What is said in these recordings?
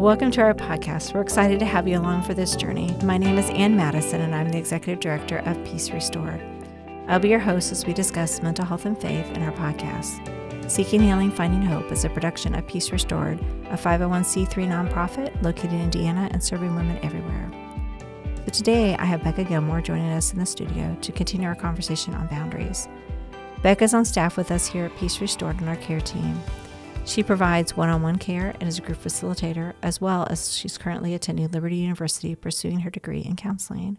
Welcome to our podcast. We're excited to have you along for this journey. My name is Madison, and I'm the Executive Director of Peace Restored. I'll be your host as we discuss mental health and faith in our podcast. Seeking Healing, Finding Hope is a production of Peace Restored, a 501c3 nonprofit located in Indiana and serving women everywhere. So today, I have Rebekah Gilmore joining us in the studio to continue our conversation on boundaries. Becca's on staff with us here at Peace Restored on our care team. She provides one-on-one care and is a group facilitator, as well as she's currently attending Liberty University pursuing her degree in counseling.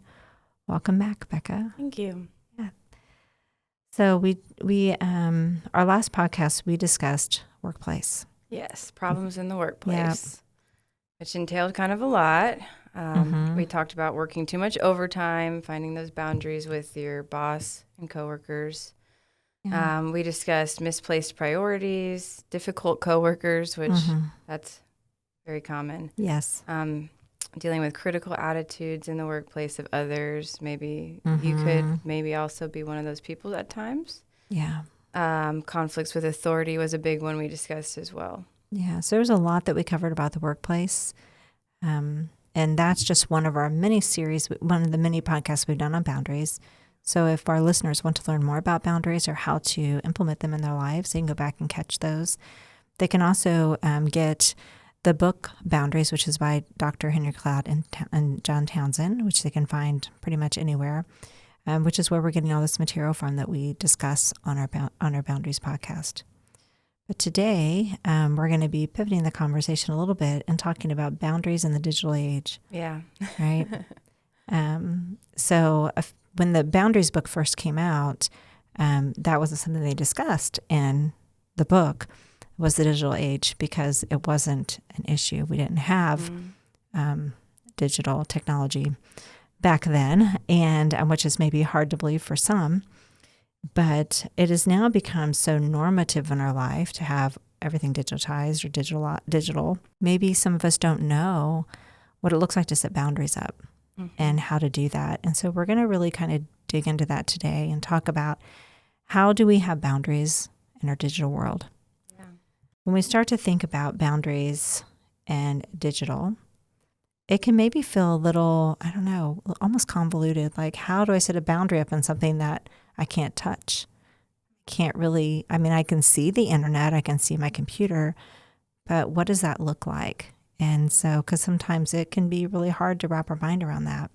Welcome back, Becca. Thank you. Yeah. So we our last podcast, we discussed workplace. Yes, problems in the workplace, which entailed kind of a lot. We talked about working too much overtime, finding those boundaries with your boss and coworkers. Yeah. We discussed misplaced priorities, difficult coworkers, which that's very common. Yes. Dealing with critical attitudes in the workplace of others. Maybe you could maybe also be one of those people at times. Yeah. Conflicts with authority was a big one we discussed as well. Yeah. So there's a lot that we covered about the workplace. And that's just one of our mini series, one of the mini podcasts we've done on boundaries. So if our listeners want to learn more about boundaries or how to implement them in their lives, they can go back and catch those. They can also get the book Boundaries, which is by Dr. Henry Cloud and John Townsend, which they can find pretty much anywhere, which is where we're getting all this material from that we discuss on our Boundaries podcast. But today, we're going to be pivoting the conversation a little bit and talking about boundaries in the digital age. Yeah. Right? When the Boundaries book first came out, that wasn't something they discussed in the book, was the digital age, because it wasn't an issue. We didn't have digital technology back then, and which is maybe hard to believe for some. But it has now become so normative in our life to have everything digitized or digital. Maybe some of us don't know what it looks like to set boundaries up. And how to do that. And so we're going to really kind of dig into that today and talk about how do we have boundaries in our digital world. Yeah. When we start to think about boundaries and digital, it can maybe feel a little, I don't know, almost convoluted. Like, how do I set a boundary up on something that I can't touch? Can't really, I can see the internet, I can see my computer, but what does that look like? And so, because sometimes it can be really hard to wrap our mind around that.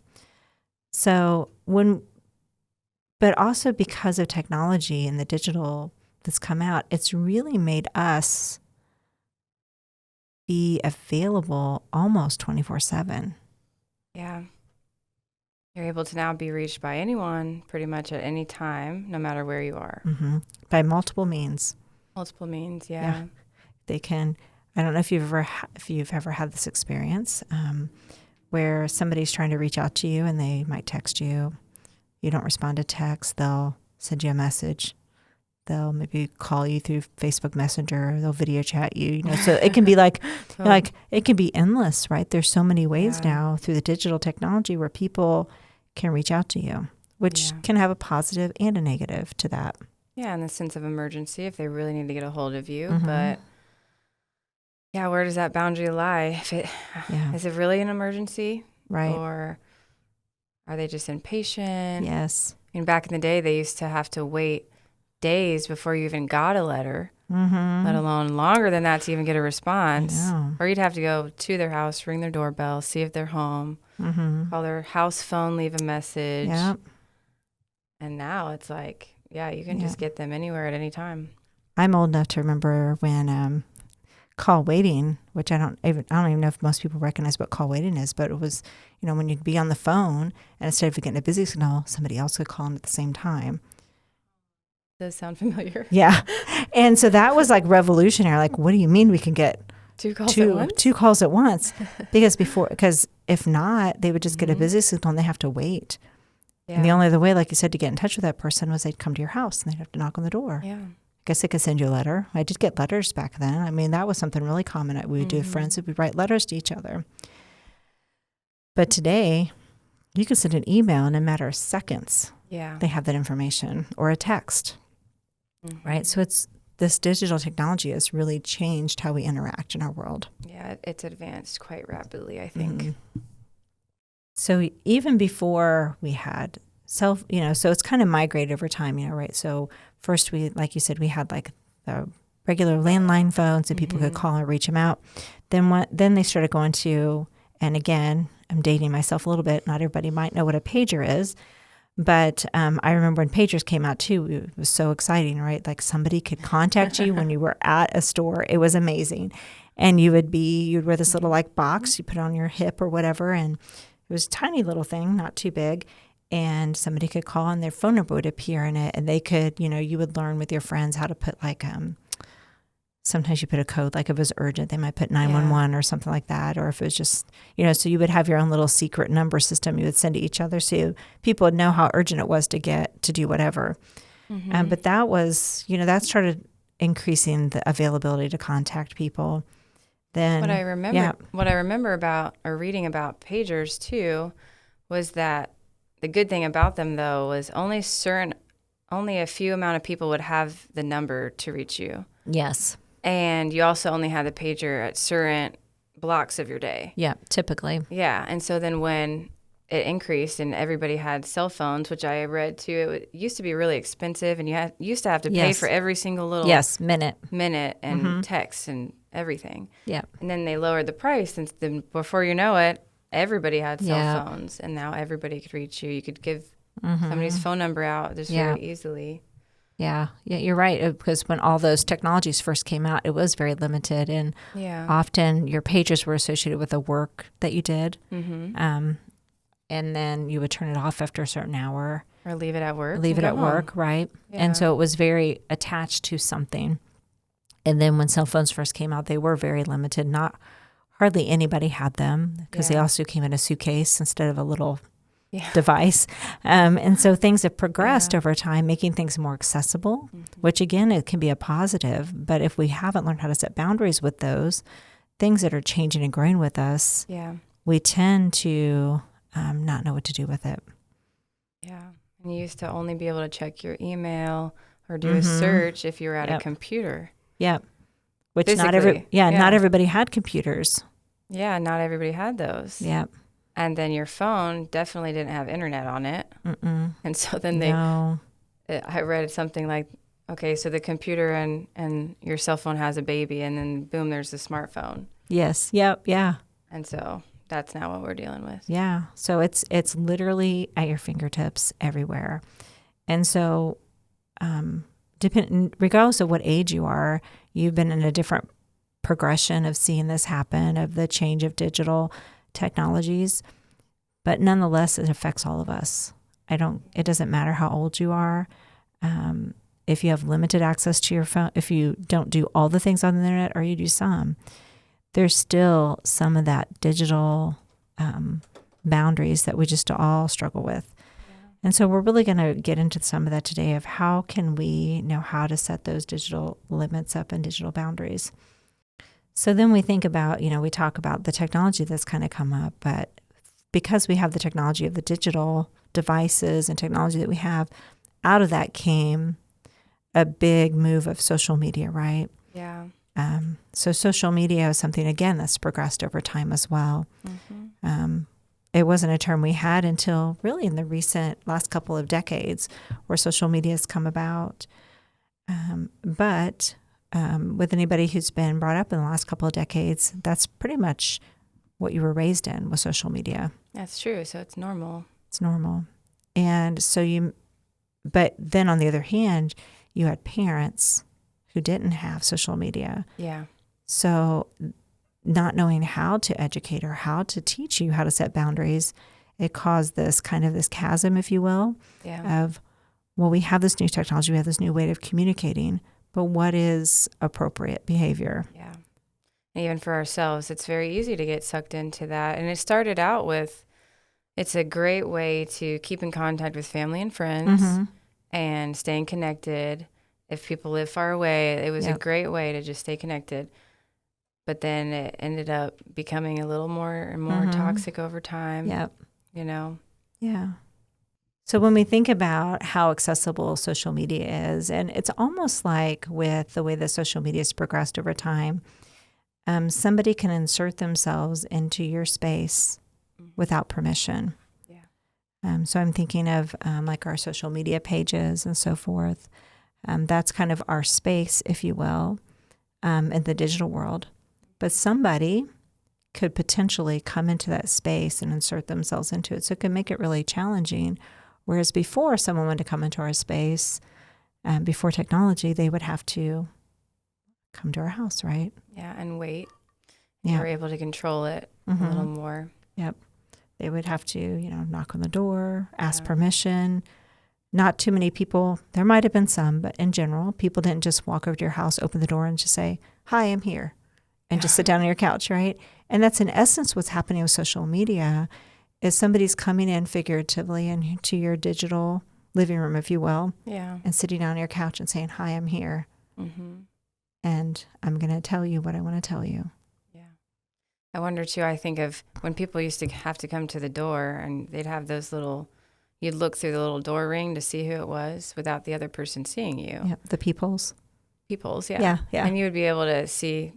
So but also because of technology and the digital that's come out, it's really made us be available almost 24/7. Yeah. You're able to now be reached by anyone pretty much at any time, no matter where you are. By multiple means. Multiple means, yeah. They can. I don't know if you've ever had this experience where somebody's trying to reach out to you and they might text you. You don't respond to text. They'll send you a message. They'll maybe call you through Facebook Messenger. They'll video chat you. So it can be like it can be endless, right? There's so many ways now through the digital technology where people can reach out to you, which can have a positive and a negative to that. Yeah, in the sense of emergency, if they really need to get a hold of you, but. Yeah, where does that boundary lie? Is it really an emergency? Right. Or are they just impatient? Yes. Back in the day, they used to have to wait days before you even got a letter, let alone longer than that to even get a response. Or you'd have to go to their house, ring their doorbell, see if they're home, call their house phone, leave a message. Yep. And now it's like, you can just get them anywhere at any time. I'm old enough to remember when call waiting, which I don't even know if most people recognize what call waiting is, but it was, when you'd be on the phone and instead of getting a busy signal, somebody else could call in at the same time. Does sound familiar. Yeah. And so that was like revolutionary. Like, what do you mean we can get two calls at once? Because if not, they would just get a busy signal and they have to wait. Yeah. And the only other way, like you said, to get in touch with that person was they'd come to your house and they'd have to knock on the door. Yeah. I guess they could send you a letter. I did get letters back then. That was something really common. We would do with friends. We'd write letters to each other. But today, you can send an email in a matter of seconds. Yeah. They have that information, or a text, right? So this digital technology has really changed how we interact in our world. Yeah, it's advanced quite rapidly, I think. So even before we had so it's kind of migrated over time, right? So first like you said, we had like the regular landline phones that people could call and reach them out. Then they started going to, and again, I'm dating myself a little bit. Not everybody might know what a pager is, but I remember when pagers came out too, it was so exciting, right? Like somebody could contact you when you were at a store. It was amazing. And you'd wear this little like box you put on your hip or whatever. And it was a tiny little thing, not too big. And somebody could call and their phone number would appear in it. And they could, you would learn with your friends how to put like, sometimes you put a code, like if it was urgent, they might put 911 or something like that. Or if it was just, so you would have your own little secret number system you would send to each other. So people would know how urgent it was to get to do whatever. But that was, that started increasing the availability to contact people. Then what I remember about or reading about pagers too was that the good thing about them though was only a few amount of people would have the number to reach you. Yes. And you also only had the pager at certain blocks of your day. Yeah, typically. Yeah. And so then when it increased and everybody had cell phones, which I read too, it used to be really expensive and you used to have to pay for every single little minute and text and everything. Yeah. And then they lowered the price and then before you know it, everybody had cell phones and now everybody could reach you. You could give somebody's phone number out just very easily. Yeah, you're right. Because when all those technologies first came out, it was very limited. And often your pagers were associated with the work that you did. And then you would turn it off after a certain hour. Or leave it at work. Right? Yeah. And so it was very attached to something. And then when cell phones first came out, they were very limited. Hardly anybody had them because they also came in a suitcase instead of a little device. And so things have progressed over time, making things more accessible, which again, it can be a positive. But if we haven't learned how to set boundaries with those things that are changing and growing with us, we tend to not know what to do with it. Yeah. And you used to only be able to check your email or do a search if you were at a computer. Yep. Which not everybody had computers. Yeah, not everybody had those. Yep. And then your phone definitely didn't have internet on it. And so then I read something like, okay, so the computer and your cell phone has a baby and then boom, there's the smartphone. Yes. Yep. Yeah. And so that's not what we're dealing with. Yeah. So it's literally at your fingertips everywhere. And so regardless of what age you are, you've been in a different progression of seeing this happen, of the change of digital technologies, but nonetheless, it affects all of us. It doesn't matter how old you are. If you have limited access to your phone, if you don't do all the things on the internet or you do some, there's still some of that digital boundaries that we just all struggle with. And so we're really going to get into some of that today of how can we know how to set those digital limits up and digital boundaries. So then we think about, we talk about the technology that's kind of come up, but because we have the technology of the digital devices and technology that we have, out of that came a big move of social media, right? Yeah. So social media is something, again, that's progressed over time as well. It wasn't a term we had until really in the recent last couple of decades where social media has come about. But with anybody who's been brought up in the last couple of decades, that's pretty much what you were raised in with social media. That's true. So it's normal. It's normal. And so but then on the other hand, you had parents who didn't have social media. Yeah. So not knowing how to educate or how to teach you how to set boundaries, it caused this chasm, if you will, of, well, we have this new technology, we have this new way of communicating, but what is appropriate behavior? Yeah. And even for ourselves, it's very easy to get sucked into that. And it started out with, it's a great way to keep in contact with family and friends and staying connected. If people live far away, it was a great way to just stay connected. But then it ended up becoming a little more and more toxic over time. Yep. Yeah. So when we think about how accessible social media is, and it's almost like with the way that social media has progressed over time, somebody can insert themselves into your space without permission. Yeah. So I'm thinking of like our social media pages and so forth. That's kind of our space, if you will, in the digital world. But somebody could potentially come into that space and insert themselves into it. So it can make it really challenging. Whereas before someone wanted to come into our space, before technology, they would have to come to our house, right? Yeah, and wait. Yeah. You were able to control it a little more. Yep. They would have to, knock on the door, ask permission. Not too many people, there might have been some, but in general, people didn't just walk over to your house, open the door, and just say, "Hi, I'm here," and just sit down on your couch, right? And that's in essence what's happening with social media, is somebody's coming in figuratively into your digital living room, if you will, and sitting down on your couch and saying, "Hi, I'm here, and I'm going to tell you what I want to tell you." Yeah. I wonder, too, I think of when people used to have to come to the door, and they'd have those you'd look through the little door ring to see who it was without the other person seeing you. Yeah, the peoples. Peoples, yeah. Yeah. And you would be able to see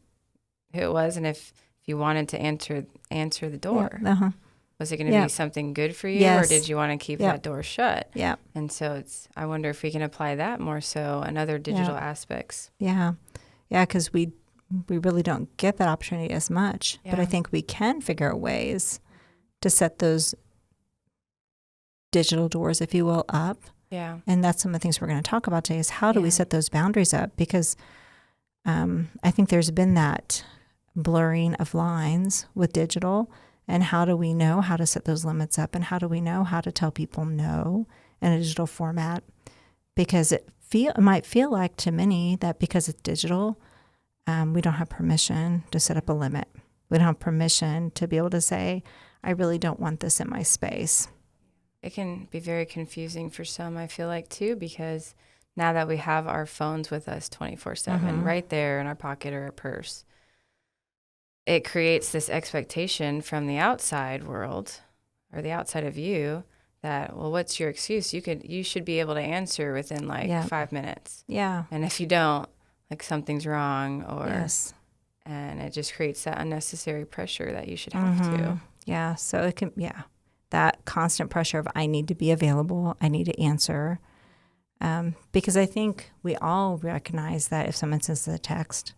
who it was, and if you wanted to answer the door. Yeah. Was it going to be something good for you, Yes. or did you want to keep that door shut? Yeah. And so I wonder if we can apply that more so in other digital aspects. Yeah. Yeah, because we really don't get that opportunity as much. Yeah. But I think we can figure out ways to set those digital doors, if you will, up. Yeah. And that's some of the things we're going to talk about today is how do we set those boundaries up? Because I think there's been that blurring of lines with digital. And how do we know how to set those limits up? And how do we know how to tell people no in a digital format? Because it might feel like to many that because it's digital, we don't have permission to set up a limit. We don't have permission to be able to say, "I really don't want this in my space." It can be very confusing for some, I feel like, too, because now that we have our phones with us 24/7, right there in our pocket or our purse, it creates this expectation from the outside world or the outside of you that, well, what's your excuse? You should be able to answer within 5 minutes. Yeah. And if you don't, something's wrong, or Yes. And it just creates that unnecessary pressure that you should have to. Yeah. So it can, that constant pressure of I need to be available, I need to answer. Because I think we all recognize that if someone sends a text,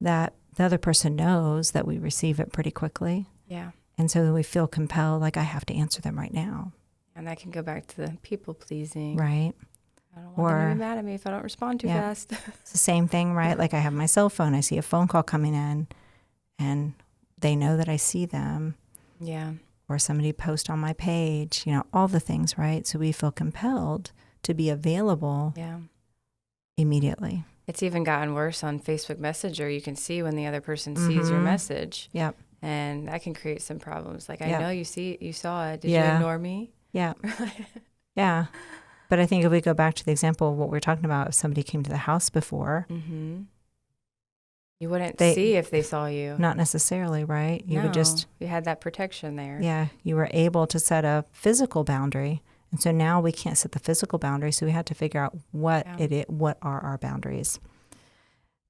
that the other person knows that we receive it pretty quickly. Yeah. And so we feel compelled, like I have to answer them right now. And that can go back to the people pleasing. Right. I don't want them to be mad at me if I don't respond too fast. It's the same thing, right? Like I have my cell phone, I see a phone call coming in and they know that I see them. Yeah. Or somebody post on my page, all the things, right? So we feel compelled to be available immediately. It's even gotten worse on Facebook Messenger. You can see when the other person sees your message. Yep. And that can create some problems. Like, I know you saw it. Did you Yeah. ignore me? Yeah. Yeah. But I think if we go back to the example of what we're talking about, if somebody came to the house before, you wouldn't see if they saw you. Not necessarily, right? You would just... You had that protection there. Yeah. You were able to set a physical boundary. And so now we can't set the physical boundary. So we had to figure out what are our boundaries.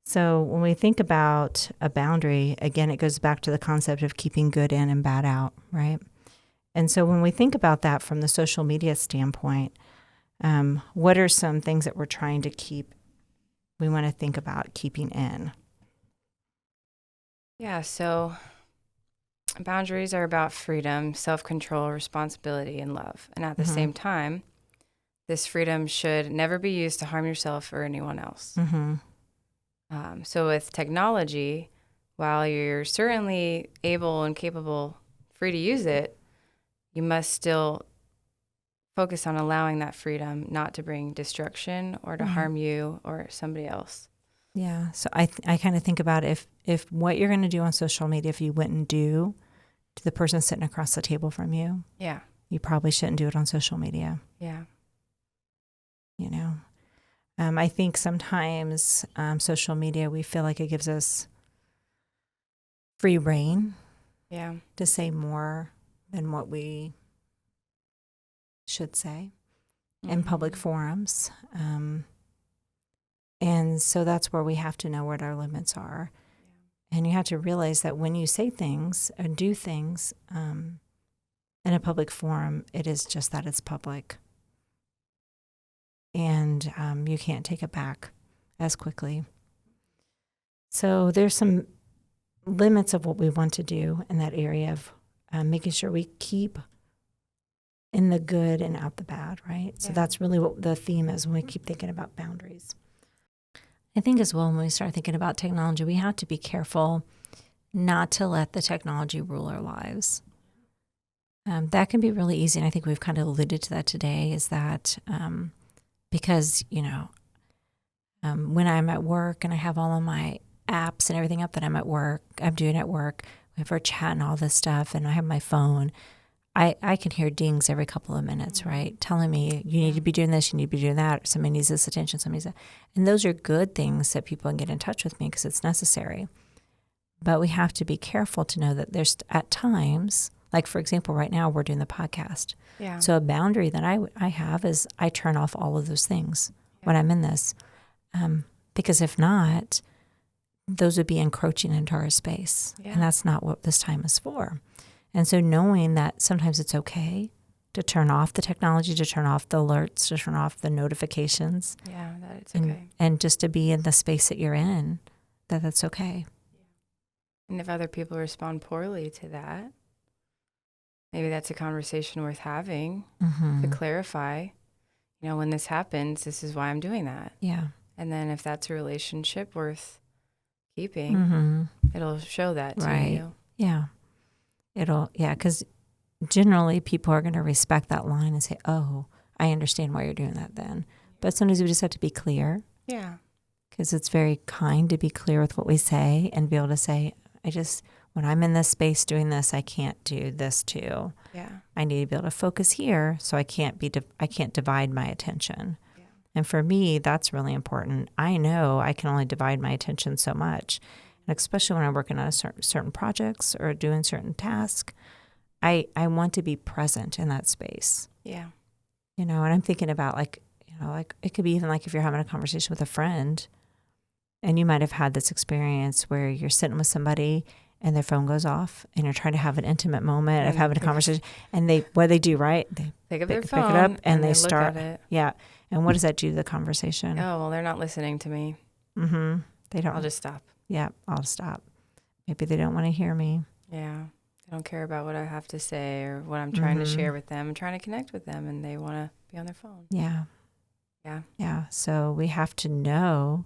So when we think about a boundary, again, it goes back to the concept of keeping good in and bad out, right? And so when we think about that from the social media standpoint, what are some things that we're trying to we want to think about keeping in? Yeah, so boundaries are about freedom, self-control, responsibility, and love. And at the same time, this freedom should never be used to harm yourself or anyone else. So with technology, while you're certainly able and capable, free to use it, you must still focus on allowing that freedom not to bring destruction or to harm you or somebody else. Yeah. So I kind of think about if what you're going to do on social media, if you wouldn't do to the person sitting across the table from you, you probably shouldn't do it on social media. Yeah. I think sometimes social media, we feel like it gives us free reign to say more than what we should say, in public forums. And so that's where we have to know what our limits are. Yeah. And you have to realize that when you say things and do things in a public forum, it is just that it's public. And you can't take it back as quickly. So there's some limits of what we want to do in that area of making sure we keep in the good and out the bad, right? So that's really what the theme is when we keep thinking about boundaries. I think as well, when we start thinking about technology, we have to be careful not to let the technology rule our lives. That can be really easy, and I think we've kind of alluded to that today, is that because, when I'm at work and I have all of my apps and everything up that I'm doing at work, if we're chatting all this stuff and I have my phone, I can hear dings every couple of minutes, right? Telling me, you need to be doing this, you need to be doing that, or somebody needs this attention, somebody needs that. And those are good things that people can get in touch with me because it's necessary. But we have to be careful to know that there's at times, like for example, right now we're doing the podcast. Yeah. So a boundary that I have is I turn off all of those things when I'm in this. Because if not, those would be encroaching into our space. Yeah. And that's not what this time is for. And so knowing that sometimes it's okay to turn off the technology, to turn off the alerts, to turn off the notifications. Yeah, that it's okay. And just to be in the space that you're in, that's okay. And if other people respond poorly to that, maybe that's a conversation worth having to clarify, when this happens, this is why I'm doing that. Yeah. And then if that's a relationship worth keeping, it'll show that to you. Yeah. Because generally people are going to respect that line and say, oh, I understand why you're doing that then. But sometimes we just have to be clear. Yeah. Because it's very kind to be clear with what we say and be able to say, when I'm in this space doing this, I can't do this too. Yeah. I need to be able to focus here so I can't divide my attention. Yeah. And for me, that's really important. I know I can only divide my attention so much. And especially when I'm working on certain projects or doing certain tasks, I want to be present in that space. Yeah. And I'm thinking about like it could be even like if you're having a conversation with a friend and you might have had this experience where you're sitting with somebody and their phone goes off and you're trying to have an intimate moment of having a conversation and what they do, right? They pick up their phone, pick it up and they start. Look at it. Yeah. And what does that do to the conversation? Oh, well, they're not listening to me. They don't. I'll just stop. Yeah, I'll stop. Maybe they don't want to hear me. Yeah. They don't care about what I have to say or what I'm trying to share with them. I'm trying to connect with them and they want to be on their phone. Yeah. Yeah. Yeah. So we have to know.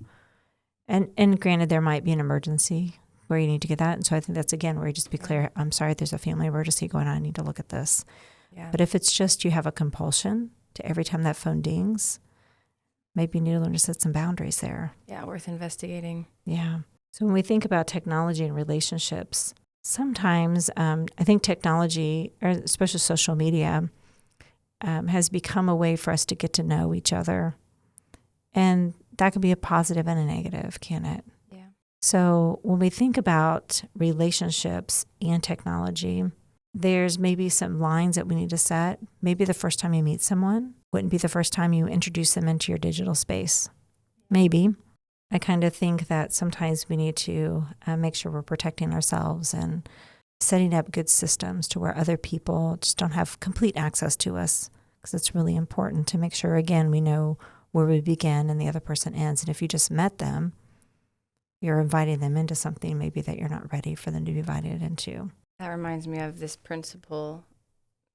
And granted, there might be an emergency where you need to get that. And so I think that's, again, where you just be clear, I'm sorry, there's a family emergency going on. I need to look at this. Yeah. But if it's just you have a compulsion to every time that phone dings, maybe you need to learn to set some boundaries there. Yeah, worth investigating. Yeah. So when we think about technology and relationships, sometimes I think technology, or especially social media, has become a way for us to get to know each other. And that can be a positive and a negative, can it? Yeah. So when we think about relationships and technology, there's maybe some lines that we need to set. Maybe the first time you meet someone wouldn't be the first time you introduce them into your digital space. Maybe. I kind of think that sometimes we need to make sure we're protecting ourselves and setting up good systems to where other people just don't have complete access to us, because it's really important to make sure, again, we know where we begin and the other person ends. And if you just met them, you're inviting them into something maybe that you're not ready for them to be invited into. That reminds me of this principle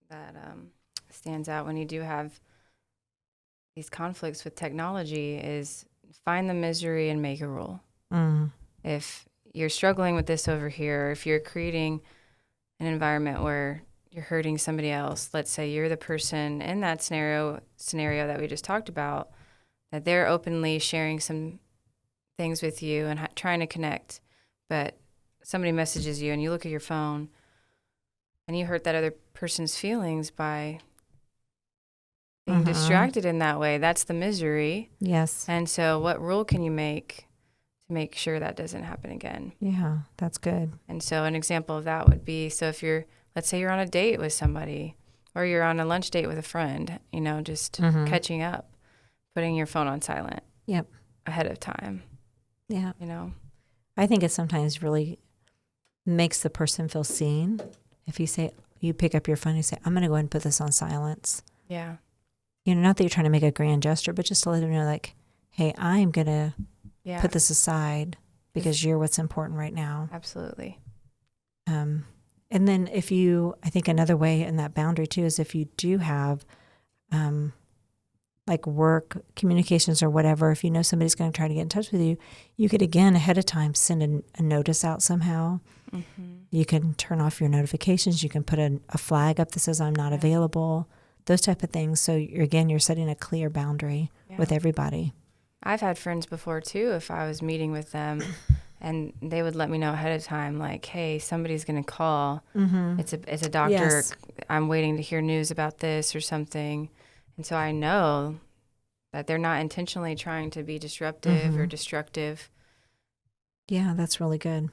that stands out when you do have these conflicts with technology is find the misery and make a rule. If you're struggling with this over here, if you're creating an environment where you're hurting somebody else, let's say you're the person in that scenario that we just talked about, that they're openly sharing some things with you and trying to connect, but somebody messages you and you look at your phone and you hurt that other person's feelings by being distracted in that way. That's the misery. Yes. And so what rule can you make to make sure that doesn't happen again? Yeah, that's good. And so an example of that would be, so if let's say you're on a date with somebody Or you're on a lunch date with a friend, just catching up, putting your phone on silent. Yep. Ahead of time. Yeah. I think it sometimes really makes the person feel seen. If you pick up your phone and you say, I'm going to go ahead and put this on silence. Yeah. Not that you're trying to make a grand gesture, but just to let them know, like, hey, I'm going to put this aside because you're what's important right now. Absolutely. And then I think another way in that boundary too is if you do have like work communications or whatever, if you know somebody's going to try to get in touch with you, you could again ahead of time send a notice out somehow. Mm-hmm. You can turn off your notifications. You can put a flag up that says I'm not available, those type of things. So you're setting a clear boundary with everybody. I've had friends before too, if I was meeting with them and they would let me know ahead of time, like, hey, somebody's going to call. Mm-hmm. It's a doctor. Yes. I'm waiting to hear news about this or something. And so I know that they're not intentionally trying to be disruptive or destructive. Yeah, that's really good.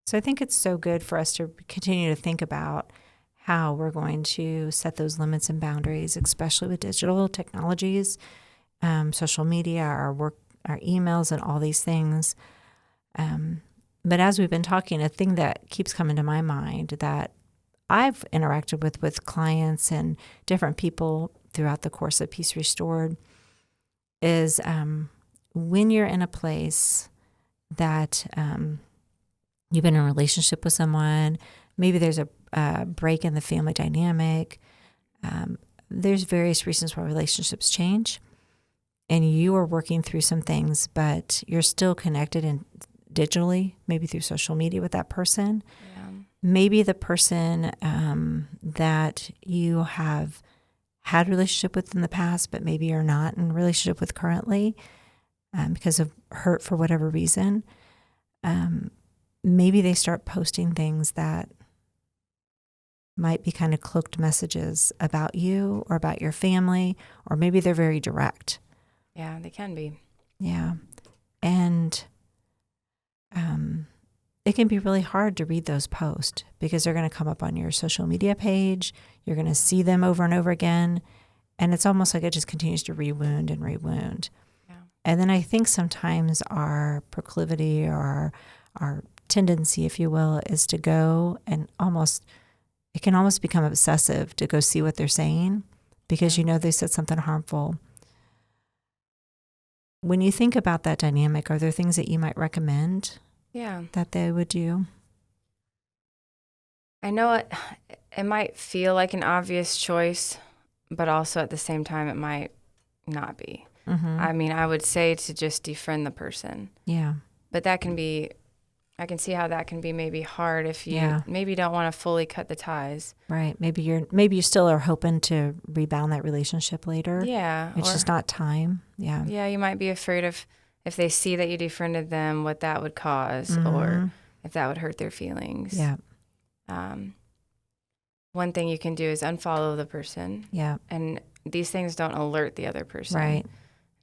So I think it's so good for us to continue to think about how we're going to set those limits and boundaries, especially with digital technologies, social media, our work, our emails, and all these things. But as we've been talking, a thing that keeps coming to my mind that I've interacted with clients and different people throughout the course of Peace Restored is when you're in a place that you've been in a relationship with someone, maybe there's a break in the family dynamic. There's various reasons why relationships change, and you are working through some things, but you're still connected digitally, maybe through social media with that person. Yeah. Maybe the person that you have had a relationship with in the past, but maybe you're not in a relationship with currently because of hurt for whatever reason. Maybe they start posting things that might be kind of cloaked messages about you or about your family, or maybe they're very direct. Yeah, they can be. Yeah. And it can be really hard to read those posts because they're going to come up on your social media page. You're going to see them over and over again. And it's almost like it just continues to rewound and rewound. Yeah. And then I think sometimes our proclivity or our tendency, if you will, is to go and it can almost become obsessive to go see what they're saying because they said something harmful. When you think about that dynamic, are there things that you might recommend that they would do? I know it might feel like an obvious choice, but also at the same time, it might not be. Mm-hmm. I mean, I would say to just defriend the person. Yeah. But I can see how that can be maybe hard if you maybe don't want to fully cut the ties. Right. Maybe you still are hoping to rebound that relationship later. Yeah. It's just not time. Yeah. Yeah. You might be afraid of if they see that you defriended them, what that would cause or if that would hurt their feelings. Yeah. One thing you can do is unfollow the person. Yeah. And these things don't alert the other person. Right.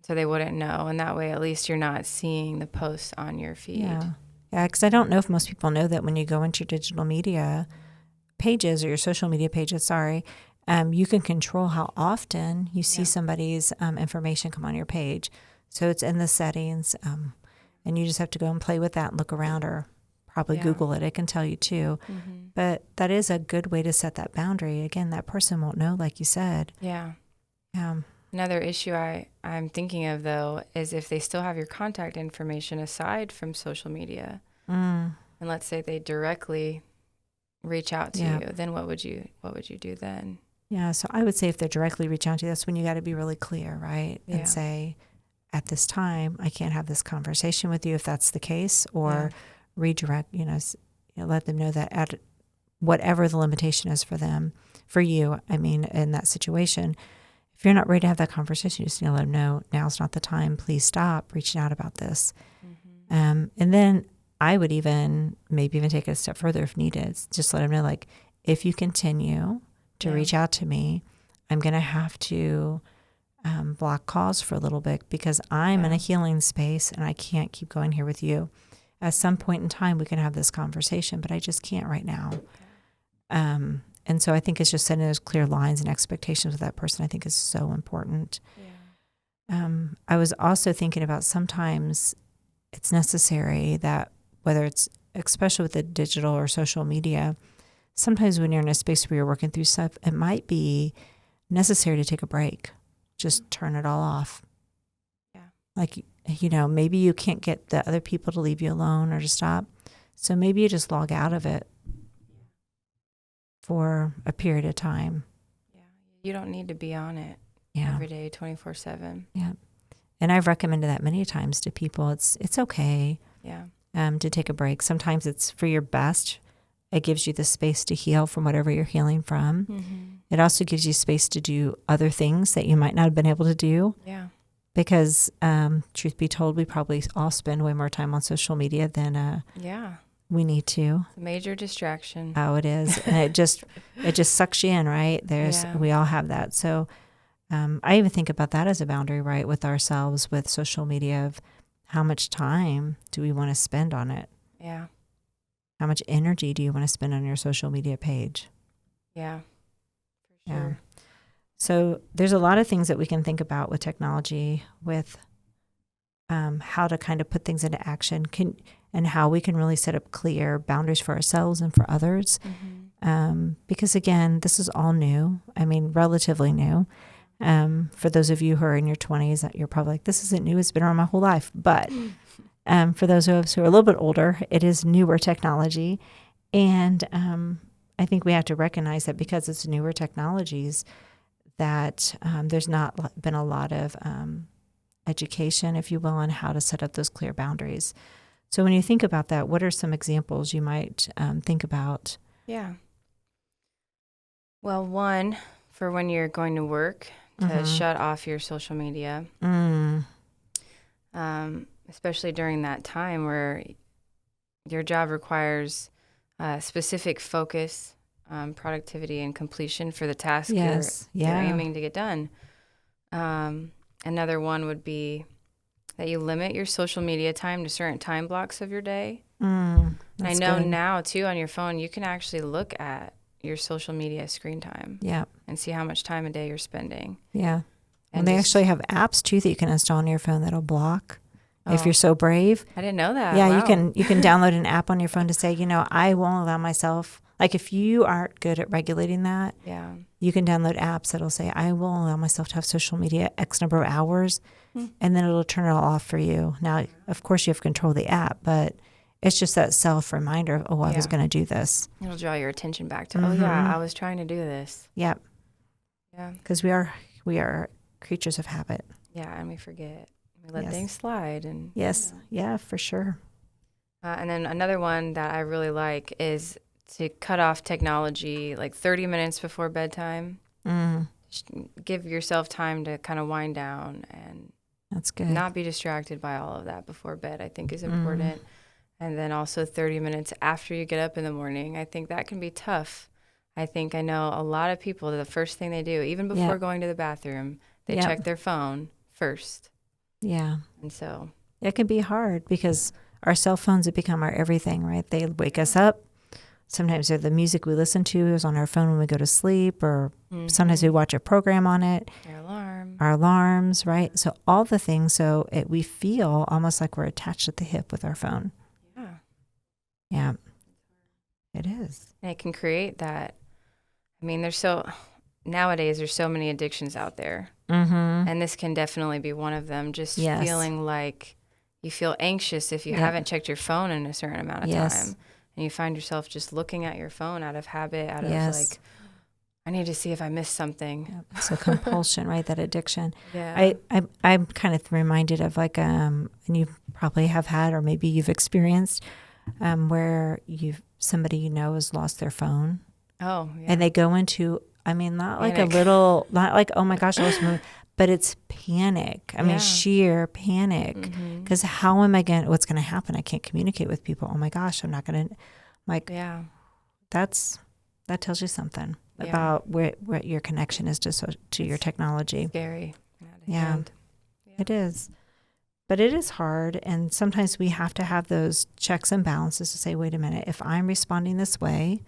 So they wouldn't know. And that way, at least you're not seeing the posts on your feed. Yeah. Yeah, because I don't know if most people know that when you go into your digital media pages or your social media pages, you can control how often you see somebody's information come on your page. So it's in the settings, and you just have to go and play with that and look around or probably Google it. It can tell you too. Mm-hmm. But that is a good way to set that boundary. Again, that person won't know, like you said. Yeah. Another issue I'm thinking of, though, is if they still have your contact information aside from social media, and let's say they directly reach out to you, then what would you do then? Yeah, so I would say if they're directly reaching out to you, that's when you got to be really clear, right? Yeah. And say, at this time, I can't have this conversation with you if that's the case, or redirect, let them know that at whatever the limitation is for you, in that situation, if you're not ready to have that conversation, you just need to let them know now's not the time. Please stop reaching out about this. Mm-hmm. And then I would maybe even take it a step further if needed. Just let them know, like, if you continue to reach out to me, I'm going to have to block calls for a little bit because I'm in a healing space and I can't keep going here with you. At some point in time, we can have this conversation, but I just can't right now. And so I think it's just setting those clear lines and expectations with that person, I think is so important. Yeah. I was also thinking about sometimes it's necessary that whether it's, especially with the digital or social media, sometimes when you're in a space where you're working through stuff, it might be necessary to take a break. Just turn it all off. Yeah. Like, maybe you can't get the other people to leave you alone or to stop. So maybe you just log out of it for a period of time. Yeah. You don't need to be on it every day, 24/7. Yeah. And I've recommended that many times to people. It's okay. Yeah. To take a break. Sometimes it's for your best. It gives you the space to heal from whatever you're healing from. Mm-hmm. It also gives you space to do other things that you might not have been able to do. Yeah. Because truth be told, we probably all spend way more time on social media than we need to. It's a major distraction. Oh, it is. And it just sucks you in, right? We all have that. So I even think about that as a boundary, right, with ourselves, with social media, of how much time do we want to spend on it? Yeah. How much energy do you want to spend on your social media page? Yeah, for sure. Yeah. So there's a lot of things that we can think about with technology, with how to kind of put things into action, and how we can really set up clear boundaries for ourselves and for others. Mm-hmm. Because again, this is all new. I mean, relatively new. For those of you who are in your 20s, you're probably like, this isn't new. It's been around my whole life. But for those of us who are a little bit older, it is newer technology. And I think we have to recognize that because it's newer technologies, that there's not been a lot of education, if you will, on how to set up those clear boundaries. So when you think about that, what are some examples you might think about? Yeah. Well, one, for when you're going to work, to shut off your social media, especially during that time where your job requires specific focus, productivity, and completion for the task you're aiming to get done. Another one would be that you limit your social media time to certain time blocks of your day. I know good. Now, too, on your phone, you can actually look at your social media screen time and see how much time a day you're spending. Yeah. And they actually have apps, too, that you can install on your phone that'll block. If you're so brave. I didn't know that. Yeah, wow. you can download an app on your phone to say, I won't allow myself, like if you aren't good at regulating that, you can download apps that'll say, I will allow myself to have social media X number of hours, and then it'll turn it all off for you. Now, of course, you have to control the app, but it's just that self-reminder of, I was going to do this. It'll draw your attention back to, I was trying to do this. Yep. Yeah. Because we are creatures of habit. Yeah, and we forget. We let things slide. And yeah, for sure. And then another one that I really like is to cut off technology like 30 minutes before bedtime. Just give yourself time to kind of wind down and that's good. Not be distracted by all of that before bed, I think is important. And then also 30 minutes after you get up in the morning. I think that can be tough. I know a lot of people, the first thing they do, even before going to the bathroom, they check their phone first. Yeah. And so it can be hard because our cell phones have become our everything, right? They wake us up. Sometimes the music we listen to is on our phone when we go to sleep, or sometimes we watch a program on it. Our alarms, right? So all the things, so we feel almost like we're attached at the hip with our phone. Yeah. Yeah. It is. And it can create that. I mean, nowadays there's so many addictions out there. And this can definitely be one of them. Just feeling like you feel anxious if you haven't checked your phone in a certain amount of time. And you find yourself just looking at your phone out of habit, out of like, I need to see if I missed something. So compulsion, right? That addiction. Yeah. I'm kind of reminded of like, and you probably have had, or maybe you've experienced, where somebody has lost their phone. Oh, yeah. And they go into, not like panic. Not like, oh my gosh, I lost my phone, but it's panic. I mean, sheer panic. Because how am I what's going to happen? I can't communicate with people. Oh my gosh, I'm not going to, that tells you something about what your connection is to your technology. Scary. Yeah, it is. But it is hard. And sometimes we have to have those checks and balances to say, wait a minute, if I'm responding this way,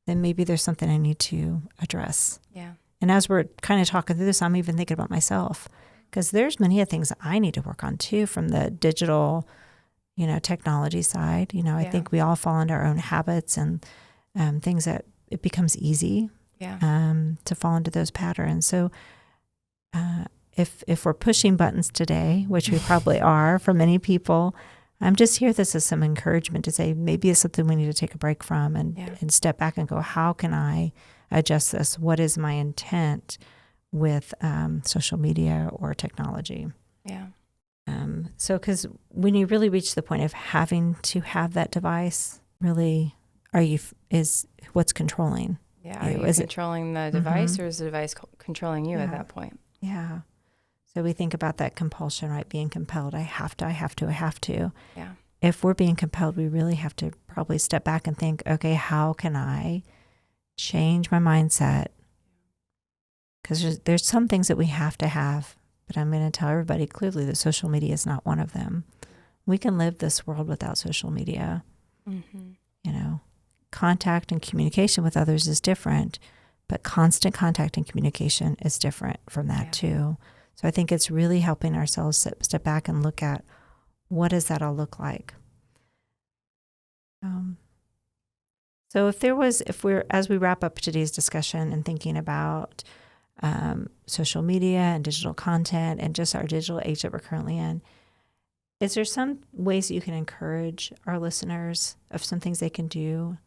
then maybe there's something I need to address. Yeah. And as we're kind of talking through this, I'm even thinking about myself, because there's many of things that I need to work on too, from the digital, technology side. I think we all fall into our own habits and things that it becomes easy to fall into those patterns. So if we're pushing buttons today, which we probably are for many people, I'm just here. This is some encouragement to say maybe it's something we need to take a break from and step back and go, how can I adjust this? What is my intent with social media or technology? Yeah. So, because when you really reach the point of having to have that device, really, is what's controlling? Yeah. Are you controlling the device, or is the device controlling you at that point? Yeah. So we think about that compulsion, right? Being compelled. I have to. Yeah. If we're being compelled, we really have to probably step back and think, okay, how can I change my mindset? Because there's some things that we have to have, but I'm going to tell everybody clearly that social media is not one of them. We can live this world without social media. Mm-hmm. Contact and communication with others is different, but constant contact and communication is different from that too. So I think it's really helping ourselves step back and look at, what does that all look like? So as we wrap up today's discussion and thinking about social media and digital content and just our digital age that we're currently in, is there some ways that you can encourage our listeners of some things they can do?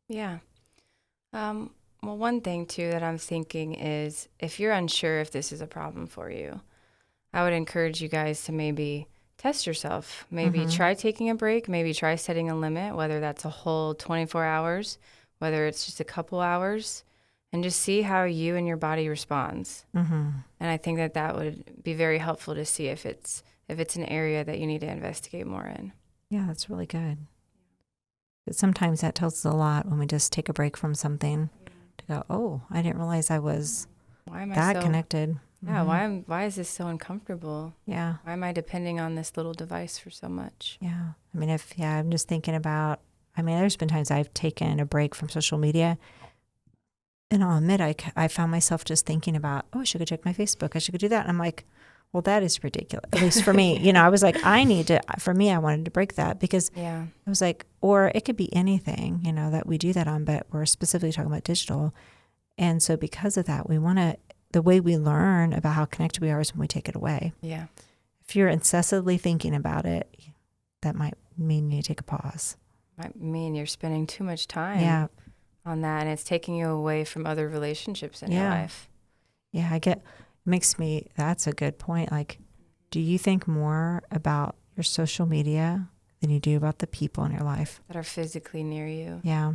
Yeah. Well, one thing too that I'm thinking is, if you're unsure if this is a problem for you, I would encourage you guys to maybe test yourself. Maybe try taking a break. Maybe try setting a limit, whether that's a whole 24 hours, whether it's just a couple hours, and just see how you and your body responds. And I think that would be very helpful to see if it's an area that you need to investigate more in. Yeah, that's really good. But sometimes that tells us a lot when we just take a break from something to go, oh, I didn't realize I was connected. Yeah, why is this so uncomfortable? Yeah. Why am I depending on this little device for so much? Yeah. I mean, I'm just thinking about, there's been times I've taken a break from social media, and I'll admit I found myself just thinking about, oh, I should go check my Facebook. I should go do that. And I'm like, well, that is ridiculous, at least for me. I was like, I wanted to break that, because I was like, or it could be anything, that we do that on, but we're specifically talking about digital. And so because of that, the way we learn about how connected we are is when we take it away. Yeah. If you're incessantly thinking about it, that might mean you take a pause. Might mean you're spending too much time on that, and it's taking you away from other relationships in your life. Yeah, that's a good point. Like, do you think more about your social media than you do about the people in your life that are physically near you? Yeah.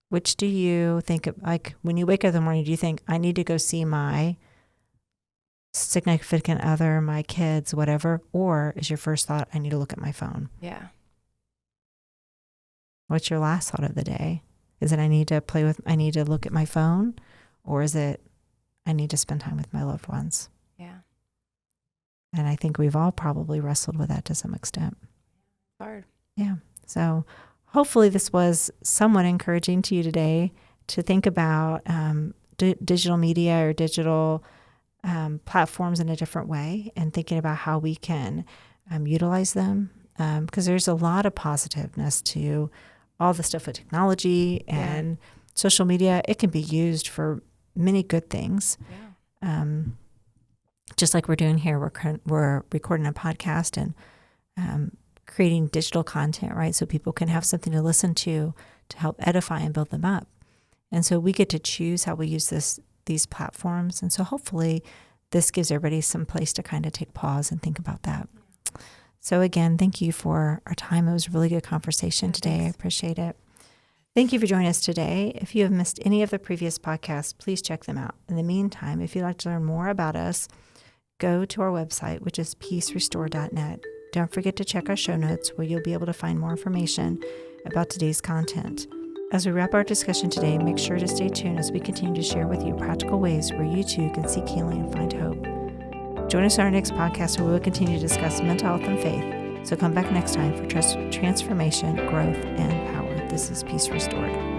Which do you think, like, when you wake up in the morning, do you think, I need to go see my significant other, my kids, whatever? Or is your first thought, I need to look at my phone? Yeah. What's your last thought of the day? Is it I need to look at my phone? Or is it I need to spend time with my loved ones? Yeah. And I think we've all probably wrestled with that to some extent. Hard. Yeah. So hopefully this was somewhat encouraging to you today to think about digital media or digital platforms in a different way, and thinking about how we can utilize them, because there's a lot of positiveness to all the stuff with technology and social media. It can be used for many good things. Yeah. Just like we're doing here, we're recording a podcast and creating digital content, right? So people can have something to listen to help edify and build them up. And so we get to choose how we use these platforms. And so hopefully this gives everybody some place to kind of take pause and think about that. So again, thank you for our time. It was a really good conversation today. I appreciate it. Thank you for joining us today. If you have missed any of the previous podcasts, please check them out. In the meantime, if you'd like to learn more about us, go to our website, which is peacerestore.net. Don't forget to check our show notes, where you'll be able to find more information about today's content. As we wrap our discussion today, make sure to stay tuned as we continue to share with you practical ways where you too can seek healing and find hope. Join us on our next podcast, where we will continue to discuss mental health and faith. So come back next time for transformation, growth, and power. This is Peace Restored.